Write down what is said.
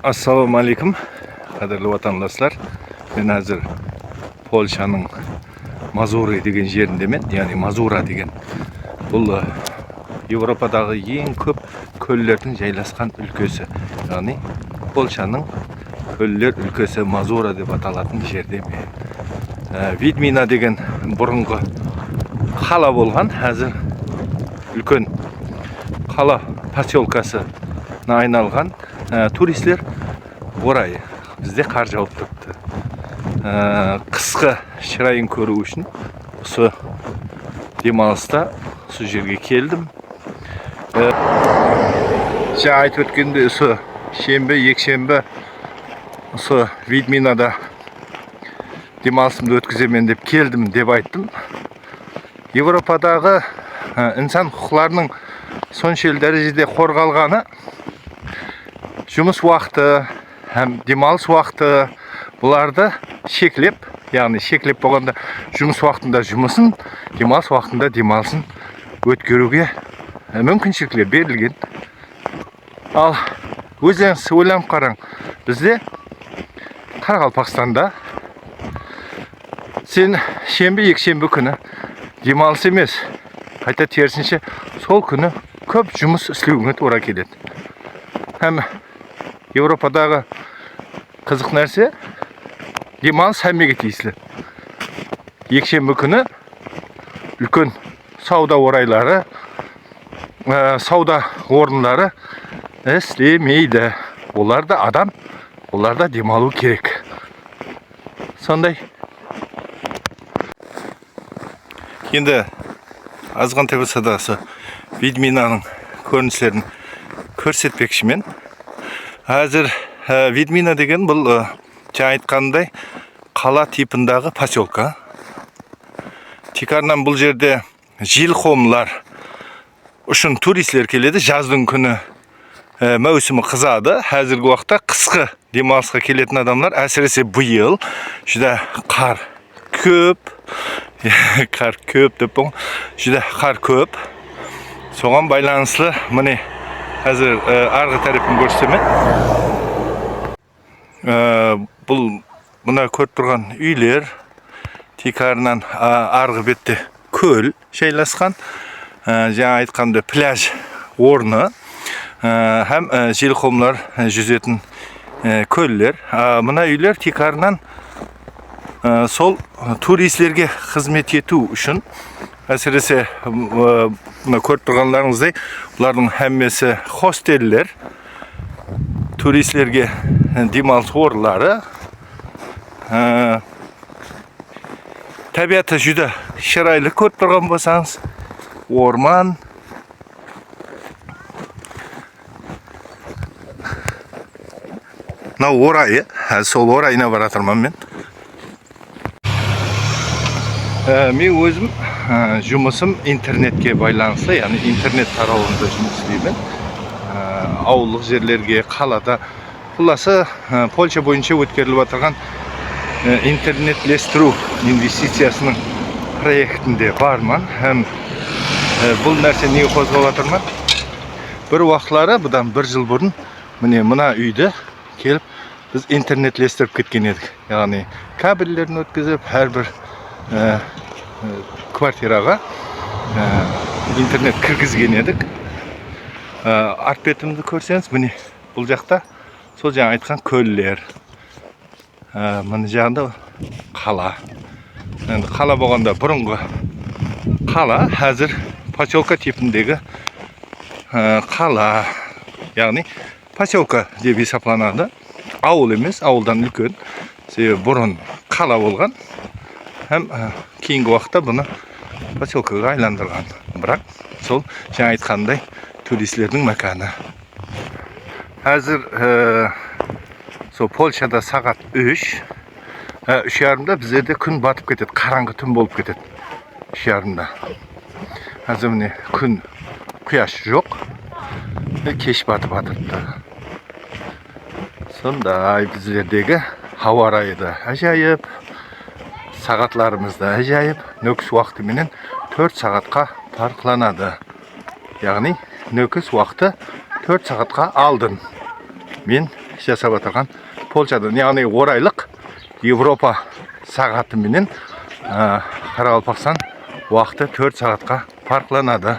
Assalamu alaikum, qadrli vatandaşlar. Ben hazır Polşanın Mazuri деген жеріндемін, yani Mazura деген. Бұл Европадағы ең көп көлдердің жайласқан өлкесі. Yani Polşanın көлдер өлкесі Mazura деп аталатын жердемін. Vidmina деген бұрынғы қала болған, қазір үлкен қала поселкасына айналған. Туристler orayı bizde қар жауып тұрыпты. Қысқы шырайын көру үшін осы демалыста осы жерге келдім. Жаңа айтып өткенде осы шембі, екшембі осы Видминада демалысымды өткіземін деп келдім деп айттым. Европадағы инсан құқықтарының соншел дәрежеде қорғалғаны, жұмыс уақыты, hem демалыс уақыты бұларды шеклеп, яғни шеклеп болғанда жұмыс уақытында жұмысын, демалыс уақытында демалысын өткеруге мүмкіншіліктер берілген. Ал өзіңіз ойланып қараң, бізде Қарақалпақстанда сен шембі, екшембі күні демалыс емес, қайта терісінше сол күні көп жұмыс істеуіңе тура келеді. Hem Европадағы қызық нәрсе, демалыс әмеге тиесілі. Екшембі күні үлкен сауда орайлары, сауда орынлары істемейді. Олар да адам, олар да демалу керек. Сондай. Енді азғантай болса да Видминаның көріністерін көрсетпекшімен. Қазір Видмина деген бұл жаңа айтқандай қала типындағы поселка. Тикарнан бұл жерде жилхомлар үшін туристлер келеді. Жаздың күні мәусімі қызады. Қазіргі уақытта қысқы демалысқа келетін адамдар, әсіресе биыл жүдә қар көп. Қар көп деп бұл. Жүдә қар көп. Соған байланысты міне қазір арғы тарапын көрсетемін. Бұл мына көріп тұрған үйлер, тикарынан арғы бетте көл жайласқан. Жаңа айтқанда пляж орны, һәм желқомлар жүзетін көллер. Мына үйлер тикарынан сол туристерге қызмет ету үшін, әсіресе көріп тұрғандарыңыздай, бұлардың әммесі хостеллер, туристерге демалыс орынлары. Табиғаты жүді шырайлы көріп тұрған болсаңыз, орман. Мынау орайы, сол орайына баратырмын мен. Мен өзім жұмысым интернетке байланысты, яғни интернет тарауында жұмыс істеймін. Ауылдық жерлерге, қалада. Құласы Польша бойынша өткеріліп отырған интернетлестіру инвестициясының проектінде бармын. Бұл нәрсе неге қозғалып отырмын? Бір уақытлары, бұдан бір жыл бұрын, мына үйді келіп, біз интернетлестіріп кеткен едік. Яғни кабельдерін өткізіп, әрбір квартираға интернет кіргізген едік. Арт бетімді көрсеңіз, міне бұл жақта сол жаңа айтқан көллер. Мына жағында қала. Қала болғанда бұрынғы қала, қазір поселка типіндегі қала. Яғни поселка деп есептелінеді. Ауыл емес, ауылдан үлкен. Себебі бұрын қала болған. Hem кейінгі уақытта бұны поселкаға айландырған. Бірақ сол жаңа айтқандай туристердің мәканы. Қазір сол Польшада сағат 3:30-да біздерде күн батып кетеді, қараңғы түн болып кетеді. 3:30-да. Қазір міне күн, құяш жоқ. Кеш батып жатырды. Сондай біздердегі ауа райы да ажайып. Сағатларымызда әжайып, нөкіс уақыты менен 4 сағатқа парқланады. Яғни нөкіс уақыты 4 сағатқа алдын. Мен жасап атаған Польшадан, яғни орайлық Европа сағаты менен Қарақалпақстан уақыты 4 сағатқа farqlanады.